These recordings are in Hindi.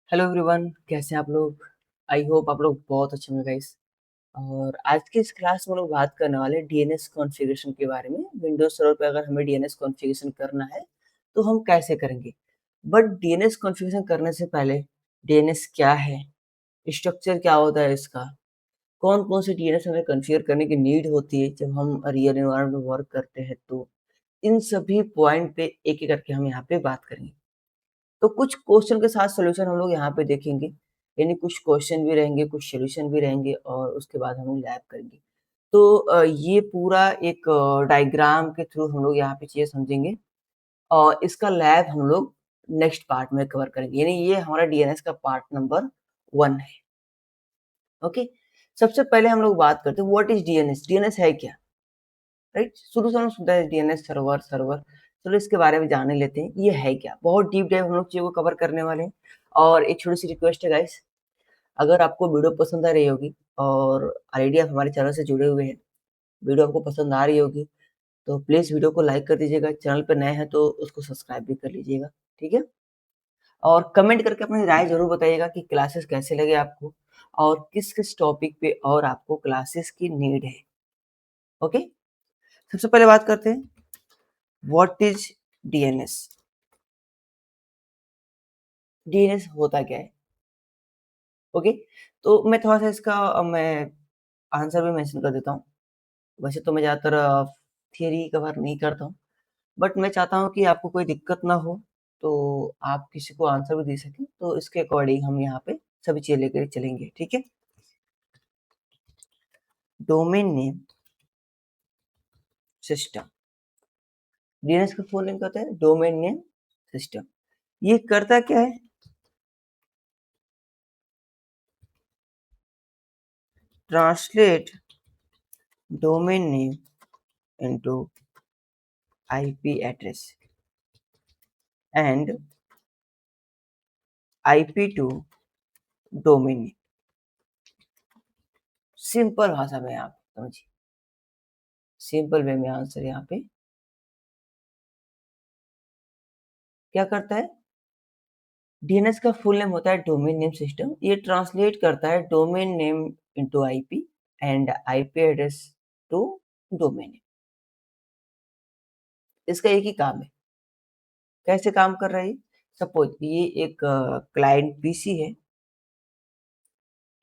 हेलो एवरीवन, कैसे हैं आप लोग। आई होप आप लोग बहुत अच्छे होंगे गाइस। और आज की इस क्लास में हम लोग बात करने वाले हैं डीएनएस कॉन्फ़िगरेशन के बारे में। विंडोज सर्वर पे अगर हमें डीएनएस कॉन्फ़िगरेशन करना है तो हम कैसे करेंगे। बट डीएनएस कॉन्फ़िगरेशन करने से पहले डीएनएस क्या है, स्ट्रक्चर क्या होता है इसका, कौन कौन से डीएनएस हमें कॉन्फ़िगर करने की नीड होती है जब हम रियल एनवायरनमेंट में वर्क करते हैं, तो इन सभी पॉइंट पे एक एक करके हम यहाँ पे बात करेंगे। तो कुछ क्वेश्चन के साथ सॉल्यूशन हम लोग यहाँ पे देखेंगे, यानी कुछ क्वेश्चन भी रहेंगे, कुछ सॉल्यूशन भी रहेंगे और उसके बाद हम लोग लैब करेंगे। तो ये पूरा एक डायग्राम के थ्रू हम लोग यहाँ पे चीज़ें समझेंगे और इसका लैब हम लोग नेक्स्ट पार्ट में कवर करेंगे, यानी ये हमारा डीएनएस का पार्ट नंबर 1 है। ओके, सबसे पहले हम लोग बात करते हैं व्हाट इज़ डीएनएस। डीएनएस है क्या? राइट, शुरू से हम सुनते हैं डीएनएस सर्वर सर्वर। चलो इसके बारे में जान लेते हैं ये है क्या। बहुत डीप डाइव हम लोग चीज़ों को कवर करने वाले हैं। और एक छोटी सी रिक्वेस्ट है गाइस, अगर आपको वीडियो पसंद आ रही होगी और ऑलरेडी आप हमारे चैनल से जुड़े हुए हैं, वीडियो आपको पसंद आ रही होगी, तो प्लीज़ वीडियो को लाइक कर दीजिएगा। चैनल पे नए हैं तो उसको सब्सक्राइब भी कर लीजिएगा, ठीक है। और कमेंट करके अपनी राय जरूर बताइएगा कि क्लासेस कैसे लगे आपको और किस किस टॉपिक पे और आपको क्लासेस की नीड है। ओके, सबसे पहले बात करते हैं व्हाट इज डीएनएस। डीएनएस होता क्या है? ओके, तो मैं थोड़ा-सा इसका मैं आंसर भी मेंशन कर देता हूँ। वैसे तो मैं ज़्यादातर थियरी कवर नहीं करता हूँ, बट मैं चाहता हूँ कि आपको कोई दिक्कत ना हो, तो आप किसी को आंसर भी दे सकें, तो इसके अकॉर्डिंग हम यहाँ पे सभी चीज़ें लेकर चलेंगे, ठीक है? Domain name system. डीएनएस का फुल नेम क्या होता है? Domain name system. ये करता क्या है? Translate domain name into IP address and IP to domain name. Simple भाषा में आप समझिए, सिंपल वे में आंसर यहाँ पे क्या करता है। डीएनएस का फुल नेम होता है डोमेन नेम सिस्टम। ये ट्रांसलेट करता है domain name into IP and IP address to domain name. इसका एक ही काम है। कैसे काम कर रहा है? सपोज ये एक क्लाइंट पीसी है,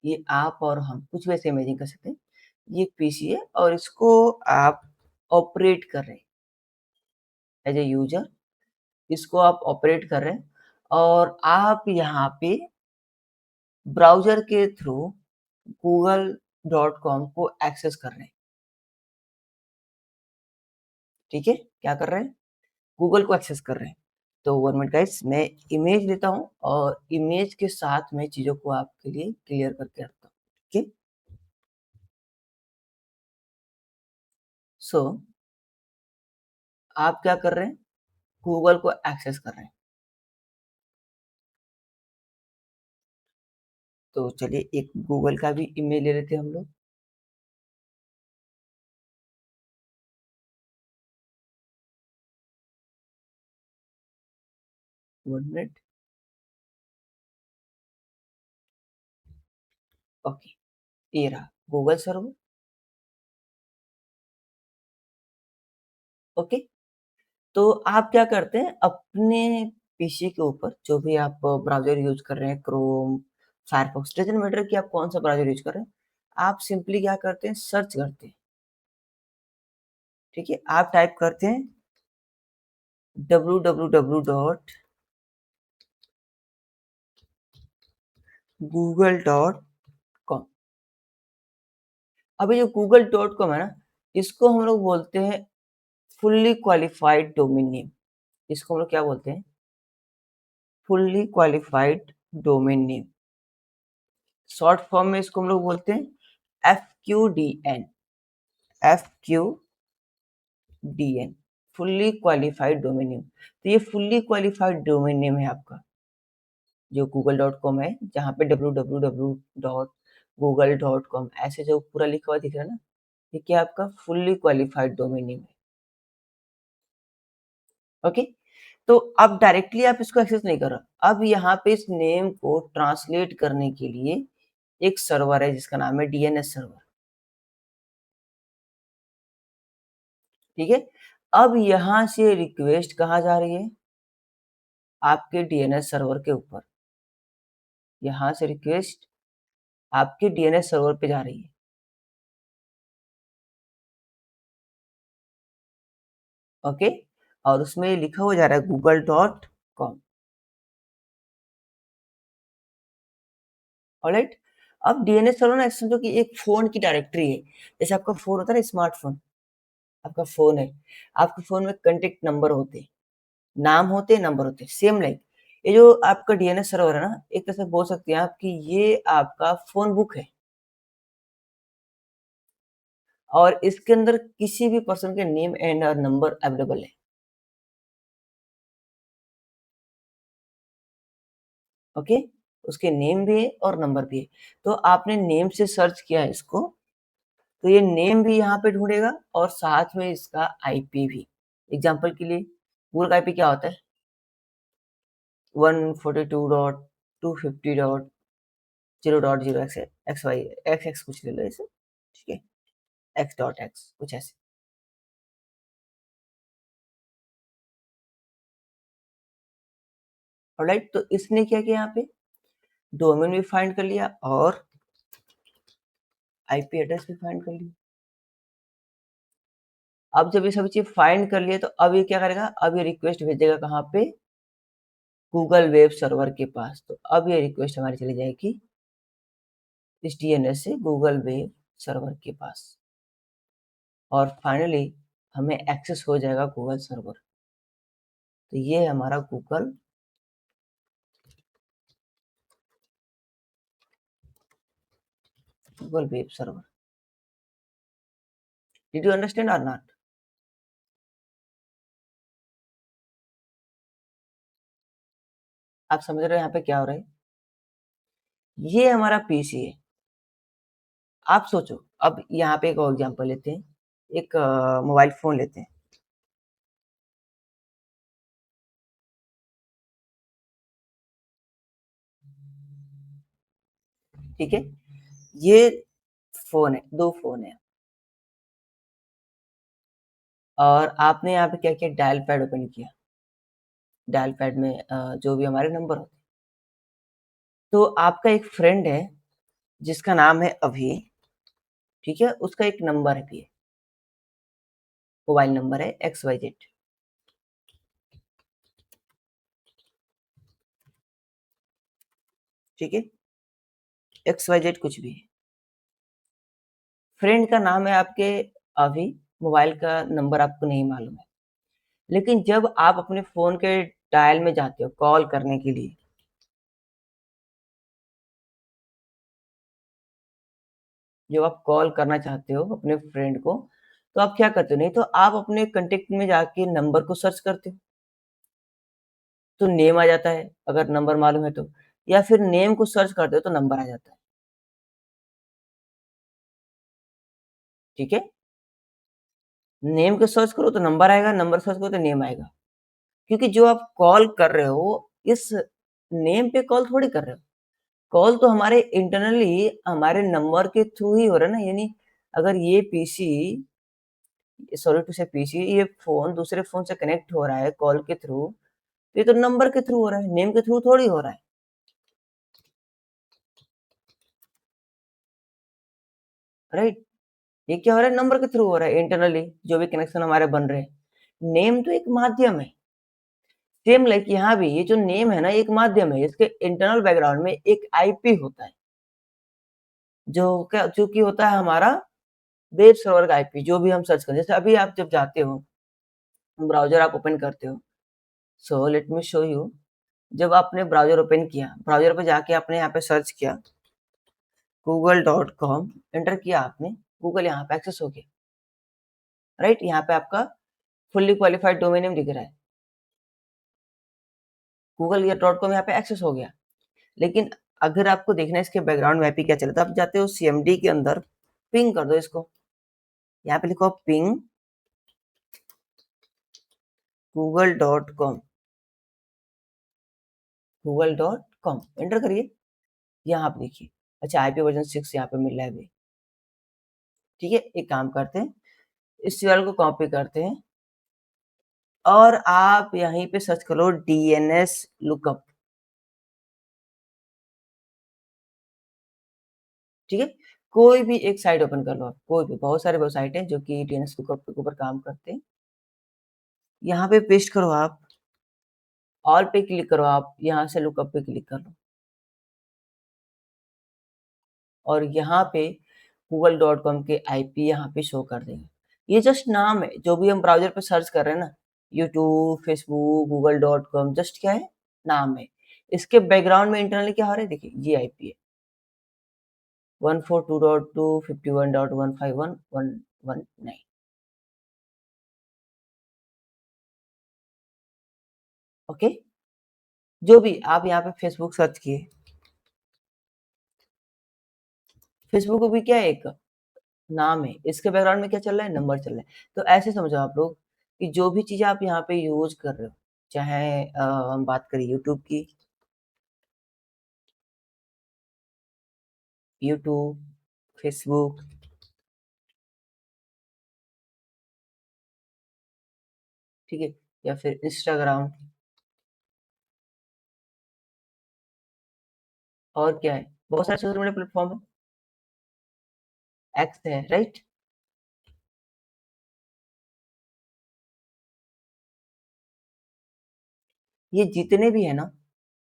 ये आप और हम कुछ वैसे इमेजिन कर सकते हैं। ये पीसी है और इसको आप ऑपरेट कर रहे हैं एज ए यूजर। इसको आप ऑपरेट कर रहे हैं और आप यहाँ पे ब्राउज़र के थ्रू google.com को एक्सेस कर रहे हैं, ठीक है? क्या कर रहे हैं? गूगल को एक्सेस कर रहे हैं। तो 1 मिनट गाइस, मैं इमेज लेता हूँ और इमेज के साथ मैं चीज़ों को आपके लिए क्लियर करके रखता हूँ, ठीक है? सो आप क्या कर रहे हैं? गूगल को एक्सेस कर रहे हैं। तो चलिए एक गूगल का भी इमेज ले लेते हैं हम लोग। 1 मिनट। ओके, ये रहा गूगल सर्वर। ओके, तो आप क्या करते हैं अपने पीसी के ऊपर जो भी आप ब्राउज़र यूज़ कर रहे हैं, क्रोम, फायरफॉक्स, डज़न्ट मैटर कि आप कौन-सा ब्राउज़र यूज़ कर रहे हैं। आप सिंपली क्या करते हैं, सर्च करते हैं, ठीक है? आप टाइप करते हैं www.google.com। अब ये जो google.com है ना, इसको हम लोग बोलते हैं फुल्ली क्वालिफाइड डोमेन नेम। इसको हम लोग क्या बोलते हैं? Fully qualified domain name. Short form में इसको हम लोग बोलते हैं FQDN। FQDN, fully qualified domain name. तो ये फुल्ली क्वालिफाइड डोमेन नेम है आपका, जो google.com है, जहाँ पे www.google.com ऐसे जो पूरा लिखा हुआ दिख रहा है ना, ये क्या आपका फुल्ली क्वालिफाइड डोमेन नेम है। ओके, तो अब डायरेक्टली आप इसको एक्सेस नहीं कर रहे। अब यहाँ पे इस नेम को ट्रांसलेट करने के लिए एक सर्वर है जिसका नाम है डीएनएस सर्वर। ठीक है? अब यहाँ से रिक्वेस्ट कहाँ जा रही है? आपके डीएनएस सर्वर के ऊपर। यहाँ से रिक्वेस्ट आपके डीएनएस सर्वर पे जा रही है। ओके? और उसमें लिखा हुआ जा रहा है google.com। ऑलराइट? अब डीएनएस सर्वर ना समझो कि एक फ़ोन की डायरेक्टरी है। जैसे आपका फ़ोन होता है ना, स्मार्टफ़ोन, आपका फ़ोन है, आपके फ़ोन में कॉन्टैक्ट नंबर होते हैं, नाम होते हैं, नंबर होते हैं, सेम लाइक ये जो आपका डीएनएस सर्वर है ना, एक तरह से बोल सकते हैं आप कि ये आपका फ़ोन बुक है और इसके अंदर किसी भी पर्सन के नेम एंड नंबर अवेलेबल है। ओके? उसके नेम भी है और नंबर भी है। तो आपने नेम से सर्च किया है इसको, तो ये नेम भी यहाँ पे ढूँढेगा और साथ में इसका आईपी भी। एग्ज़ाम्पल के लिए गूगल का आईपी क्या होता है? 142.250.0.0 एक्स वाई एक्स कुछ ले लो ऐसे, ठीक है? एक्स डॉट एक्स कुछ ऐसे। ऑलराइट? तो इसने क्या किया यहाँ पे? डोमेन भी फाइंड कर लिया और आईपी एड्रेस भी फाइंड कर लिया। अब जब ये सभी चीज़ फाइंड कर लिए तो अब ये क्या करेगा? अब ये रिक्वेस्ट भेजेगा कहाँ पे? गूगल वेब सर्वर के पास। तो अब ये रिक्वेस्ट हमारी चली जाएगी इस डीएनएस से गूगल वेब सर्वर के पास और फाइनली हमें एक्सेस हो जाएगा गूगल सर्वर। तो ये है हमारा Google web server. Did you understand और नॉट? आप समझ रहे हो यहाँ पे क्या हो रहा है? ये हमारा पीसी है। आप सोचो, अब यहाँ पे एक और एग्जांपल लेते हैं। एक मोबाइल फ़ोन लेते हैं। ठीक है? ये फ़ोन है, 2 फ़ोन है और आपने यहाँ पे क्या किया? डायल पैड ओपन किया। डायल पैड में जो भी हमारे नंबर होते हैं। तो आपका एक फ्रेंड है जिसका नाम है अभी, ठीक है? उसका एक नंबर भी है, मोबाइल नंबर है XYZ, ठीक है? XYZ कुछ भी है। फ्रेंड का नाम है आपके अभी, मोबाइल का नंबर आपको नहीं मालूम है। लेकिन जब आप अपने फ़ोन के डायल में जाते हो कॉल करने के लिए, जब आप कॉल करना चाहते हो अपने फ्रेंड को, तो आप क्या करते हो? नहीं तो आप अपने कॉन्टैक्ट में जाके नंबर को सर्च करते हो, तो नेम आ जाता है, अगर नंबर मालूम है तो। या फिर नेम को सर्च करते हो तो नंबर आ जाता है, ठीक है? नेम को सर्च करो तो नंबर आएगा, नंबर सर्च करो तो नेम आएगा। क्योंकि जो आप कॉल कर रहे हो, इस नेम पे कॉल थोड़ी कर रहे हो। कॉल तो हमारे इंटरनली हमारे नंबर के थ्रू ही हो रहा है ना, यानी अगर ये पीसी, सॉरी टू से पीसी, ये फ़ोन दूसरे फ़ोन से कनेक्ट हो रहा है कॉल के थ्रू, तो ये तो नंबर के थ्रू हो रहा है, नेम के थ्रू थोड़ी हो रहा है, राइट? ये क्या हो रहा है? नंबर के थ्रू हो रहा है इंटरनली जो भी कनेक्शन हमारे बन रहे हैं। नेम तो एक माध्यम है। सेम लाइक यहाँ भी ये जो नेम है ना, एक माध्यम है। इसके इंटरनल बैकग्राउंड में एक आईपी होता है, जो कि होता है हमारा वेब सर्वर का आईपी, जो भी हम सर्च करें। जैसे अभी आप जब जाते हो, ब्राउज़र आप ओपन करते हो, so let me show you. जब आपने ब्राउज़र ओपन किया, ब्राउज़र पे जाके आपने यहाँ पे सर्च किया google.com, एंटर किया आपने, गूगल यहाँ पे एक्सेस हो गया, राइट? यहाँ पे आपका फुल्ली क्वालिफाइड डोमेन नेम दिख रहा है। गूगल या डॉट कॉम यहाँ पे एक्सेस हो गया। लेकिन अगर आपको देखना है इसके बैकग्राउंड में आईपी क्या चल रहा है, तो आप जाते हो सीएमडी के अंदर, पिंग कर दो इसको। यहाँ पे लिखो पिंग google.com, google.com एंटर करिए। यहाँ पे देखिए, अच्छा आईपी वर्जन 6 यहाँ पे मिल रहा है अभी। ठीक है, एक काम करते हैं, इस यूआरएल को कॉपी करते हैं और आप यहीं पे सर्च करो डीएनएस लुकअप। ठीक है, कोई भी एक साइट ओपन कर लो आप, कोई भी, बहुत सारे वेबसाइट हैं जो कि डीएनएस लुकअप के ऊपर काम करते हैं। यहाँ पे पेस्ट करो आप, ऑल पे क्लिक करो आप, यहाँ से लुकअप पे क्लिक कर लो और यहाँ पे google.com के आईपी यहाँ पे शो कर देंगे। ये जस्ट नाम है, जो भी हम ब्राउज़र पे सर्च कर रहे हैं ना, यूट्यूब, फेसबुक, google.com, जस्ट क्या है? नाम है। इसके बैकग्राउंड में इंटरनली क्या हो रहा है? देखिए, ये आईपी है 142.251.151.119। ओके? जो भी आप यहाँ पे फेसबुक सर्च किए, फेसबुक को भी क्या है? एक नाम है, इसके बैकग्राउंड में क्या चल रहा है? नंबर चल रहा है। तो ऐसे समझो आप लोग कि जो भी चीज़ें आप यहाँ पे यूज़ कर रहे हो, चाहे हम बात करें यूट्यूब, फेसबुक, ठीक है? या फिर इंस्टाग्राम और क्या है? बहुत सारे सोशल मीडिया प्लेटफ़ॉर्म है, एक्स है, राइट? ये जितने भी है ना,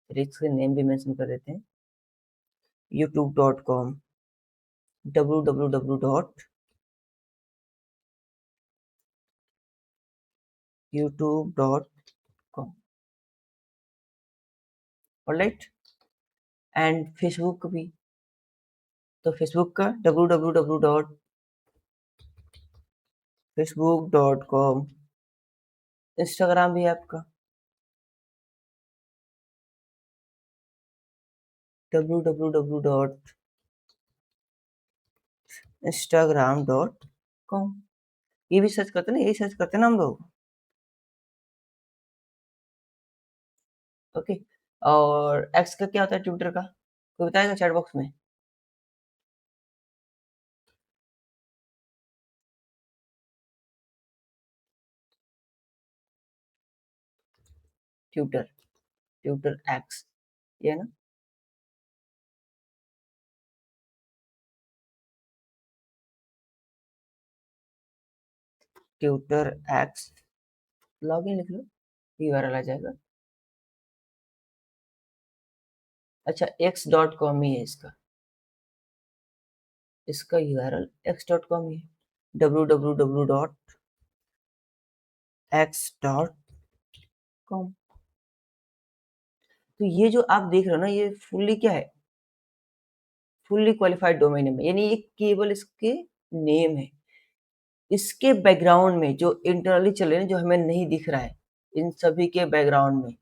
चलिए इसके नेम भी मेंशन कर देते हैं, youtube.com, www.youtube.com, alright? And Facebook भी, तो फेसबुक का www.facebook.com, इंस्टाग्राम भी है आपका www.instagram.com। ये भी सर्च करते हैं ना, यही सर्च करते हैं ना हम लोग। ओके, और एक्स का क्या होता है ट्विटर का? कोई बताएगा चैट बॉक्स में? ट्विटर, ट्विटर एक्स, ये है ना? ट्विटर एक्स, लॉगिन लिख लो, यूआरएल आ जाएगा। अच्छा, एक्स डॉट कॉम ही है इसका, इसका यूआरएल एक्स डॉट कॉम ही है, www.x.com। तो ये जो आप देख रहे हो ना, ये फुल्ली क्या है? फुल्ली क्वालिफाइड डोमेन नेम है, यानी ये केवल इसके नेम है। इसके बैकग्राउंड में जो इंटरनली चल रहे हैं, जो हमें नहीं दिख रहा है, इन सभी के बैकग्राउंड में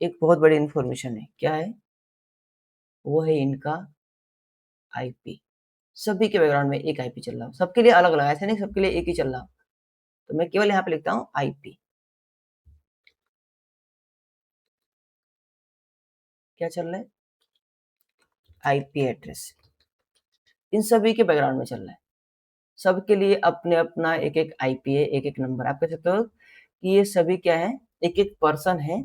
एक बहुत बड़ी इन्फॉर्मेशन है। क्या है? वो है इनका आईपी। सभी के बैकग्राउंड में एक आईपी चल रहा हो, सबके लिए अलग-अलग, ऐसा नहीं सबके लिए एक ही चल रहा हो। तो मैं केवल यहाँ पे लिखता हूँ आईपी। क्या चल रहा है? IP address. इन सभी के बैकग्राउंड में चल रहा है। सबके लिए अपने-अपना एक-एक आईपी है, एक-एक नंबर। आप कह सकते हो कि ये सभी क्या है? एक-एक पर्सन है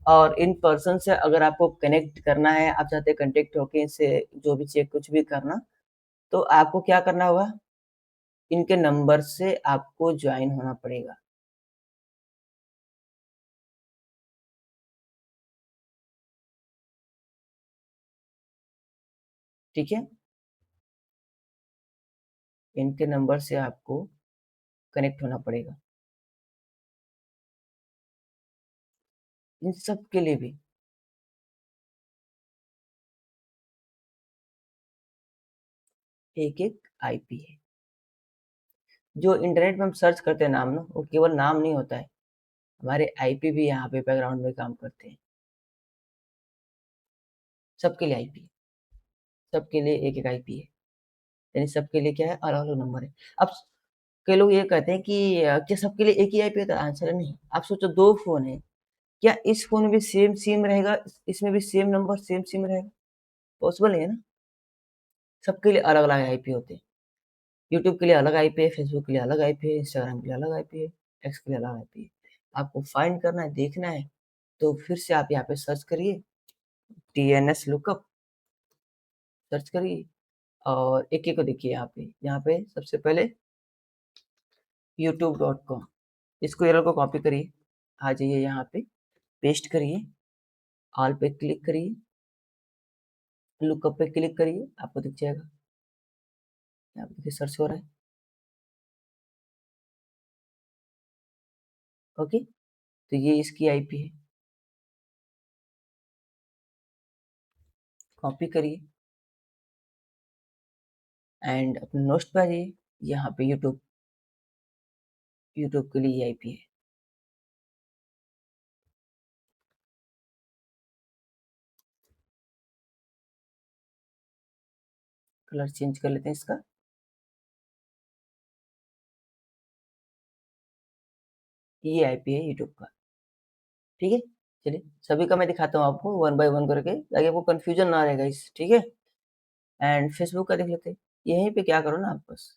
और इन पर्सन से अगर आपको कनेक्ट करना है, आप चाहते हैं कॉन्टैक्ट होके इनसे जो भी चेक कुछ भी करना, तो आपको क्या करना होगा? इनके नंबर से आपको जॉइन होना पड़ेगा। ठीक है? इनके नंबर से आपको कनेक्ट होना पड़ेगा। इन सब के लिए भी एक-एक आईपी है। जो इंटरनेट में हम सर्च करते हैं नाम ना, वो केवल नाम नहीं होता है। हमारे आईपी भी यहाँ पे बैकग्राउंड में काम करते हैं। सबके लिए आईपी, सबके लिए एक-एक आईपी है। यानी सबके लिए क्या है? अलग-अलग नंबर है। अब कई लोग ये कहते हैं कि क्या सबके लिए एक ही आईपी होता है? आंसर है नहीं। आप सोचो 2 फ़ोन हैं, क्या इस फ़ोन में भी सेम सिम रहेगा, इसमें भी सेम नंबर, सेम सिम रहेगा? पॉसिबल नहीं है ना। सबके लिए अलग-अलग आईपी होते हैं। यूट्यूब के लिए अलग आईपी है, फेसबुक के लिए अलग आईपी है, इंस्टाग्राम के लिए अलग आईपी है, एक्स के लिए अलग आईपी है। आपको फाइंड करना है, देखना है, तो फिर से आप यहाँ पे सर्च करिए, टीएनएस लुकअप सर्च करिए और एक-एक को देखिए यहाँ पे सबसे पहले youtube.com इसको एरर को कॉपी करिए, आ जाइए यहाँ पे, पेस्ट करिए, ऑल पे क्लिक करिए, लुकअप पे क्लिक करिए, आपको दिख जाएगा। यहाँ पे देखिए सर्च हो रहा है, ओके? तो ये इसकी आईपी है, कॉपी करिए एंड अपने नोट्स पे आ जाइए, यहाँ पे यूट्यूब के लिए ये आईपी है। कलर चेंज कर लेते हैं इसका। ये आईपी है यूट्यूब का, ठीक है? चलिए, सभी का मैं दिखाता हूँ आपको वन बाय वन करके, ताकि आपको कन्फ्यूजन ना रहे गाइस, ठीक है? एंड फेसबुक का देख लेते हैं। यहीं पे क्या करो ना आप बस,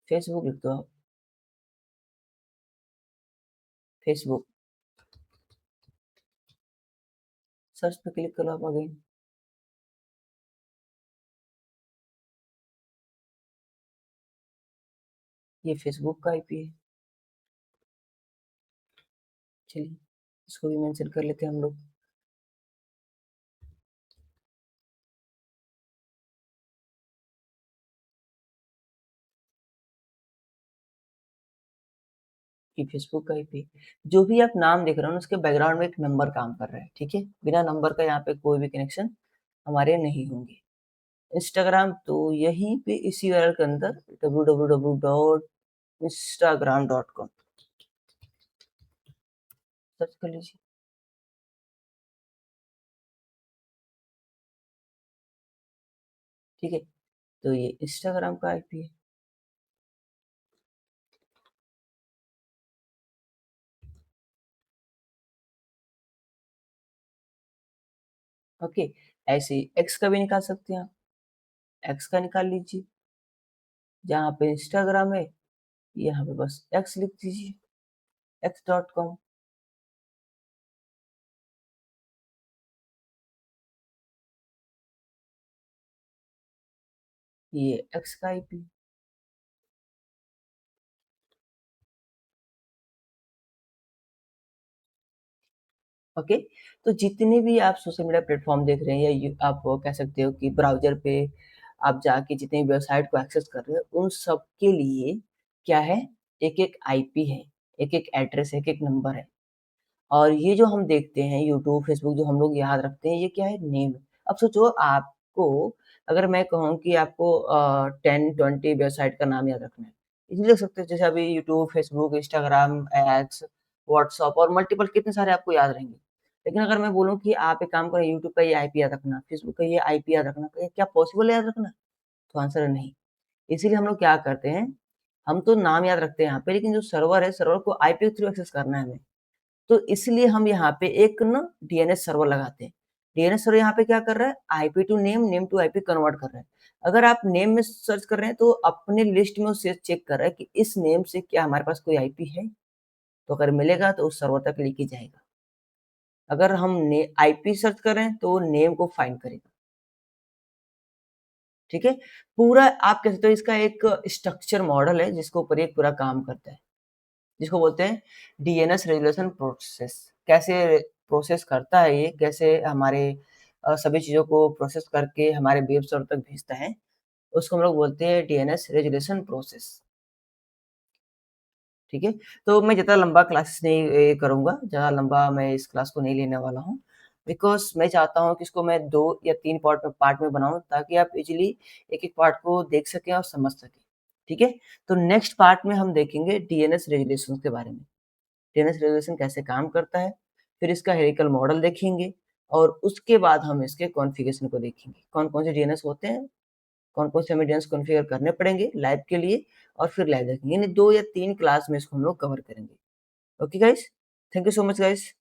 फेसबुक लिख दो आप, फेसबुक, सर्च पे क्लिक करो आप अगेन। ये फेसबुक का आईपी है। चलिए, इसको भी मेंशन कर लेते हैं हम लोग। ये फेसबुक का आईपी। जो भी आप नाम देख रहे हो ना, उसके बैकग्राउंड में एक नंबर काम कर रहा है, ठीक है? बिना नंबर का यहाँ पे कोई भी कनेक्शन हमारे नहीं होंगे। इंस्टाग्राम तो यहीं पे इसी URL के अंदर www.instagram.com सर्च कर लीजिए, ठीक है? तो ये इंस्टाग्राम का आईपी है। ओके, ऐसे ही एक्स का भी निकाल सकते हैं आप, एक्स का निकाल लीजिए। जहाँ पे इंस्टाग्राम है, यहाँ पे बस एक्स लिख दीजिए, x.com। ये एक्स का आईपी, ओके? तो जितने भी आप सोशल मीडिया प्लेटफ़ॉर्म देख रहे हैं या आप कह सकते हो कि ब्राउज़र पे आप जाके जितनी वेबसाइट को एक्सेस कर रहे हो, उन सब के लिए क्या है, एक-एक आईपी है, एक-एक एड्रेस, एक-एक नंबर है। और ये जो हम देखते हैं यूट्यूब, फेसबुक जो हम लोग याद रखते हैं, ये क्या है, नेम है। अब सोचो आपको, अगर मैं कहूँ कि आपको 10-20 वेबसाइट का नाम याद रखना है, इज़िली रख सकते हो। जैसे अभी YouTube, Facebook, Instagram, x, WhatsApp और मल्टीपल कितने सारे आपको याद रहेंगे। लेकिन अगर मैं बोलूँ कि आप एक काम करें, यूट्यूब का ये आईपी याद रखना, फेसबुक का ये आईपी याद रखना, तो क्या पॉसिबल है याद रखना? तो आंसर है नहीं। इसीलिए हम लोग क्या करते हैं, हम तो नाम याद रखते हैं यहाँ पे, लेकिन जो सर्वर है, सर्वर को आईपी के थ्रू एक्सेस करना है हमें। तो इसलिए हम यहाँ पे एक ना डीएनएस सर्वर लगाते हैं। डीएनएस सर्वर यहाँ पे क्या कर रहा है? IP to name, name to IP convert कर रहा है। अगर आप नेम में सर्च कर रहे हैं तो अपने लिस्ट में उसे चेक कर रहा है कि इस नेम से क्या हमारे पास कोई आईपी है? तो अगर मिलेगा तो उस सर्वर तक लेके जाएगा। अगर हम ने आईपी सर्च कर रहे हैं तो वो नेम को फाइंड करेगा। ठीक है? पूरा आप कह सकते हो इसका एक स्ट्रक्चर मॉडल है जिसके ऊपर ये पूरा काम करता है। जिसको बोलते हैं डीएनएस रेज़ोल्यूशन प्रोसेस। कैसे प्रोसेस करता है ये, कैसे हमारे सभी चीज़ों को प्रोसेस करके हमारे वेब सर्वर तक भेजता है, उसको हम लोग बोलते हैं डीएनएस रेज़ोल्यूशन प्रोसेस, ठीक है? तो मैं ज़्यादा लंबा क्लासेस नहीं करूँगा, ज़्यादा लंबा मैं इस क्लास को नहीं लेने वाला हूँ, बिकॉज़ मैं चाहता हूँ कि इसको मैं 2 या 3 पार्ट में बनाऊँ ताकि आप इज़िली एक-एक पार्ट को देख सकें और समझ सकें, ठीक है? तो नेक्स्ट पार्ट में हम देखेंगे डीएनएस रेज़ोल्यूशंस के बारे में। डीएनएस रेज़ोल्यूशन कैसे काम करता है, फिर इसका हेरिकल मॉडल देखेंगे और उसके बाद हम इसके कॉन्फ़िगरेशन को देखेंगे। कौन-कौन से डीएनएस होते हैं, कौन-कौन से हमें डीएनएस कॉन्फ़िगर करने पड़ेंगे लैब के लिए और फिर लैब देखेंगे। यानी 2 या 3 क्लास में इसको हम लोग कवर करेंगे। Okay guys, thank you so much guys.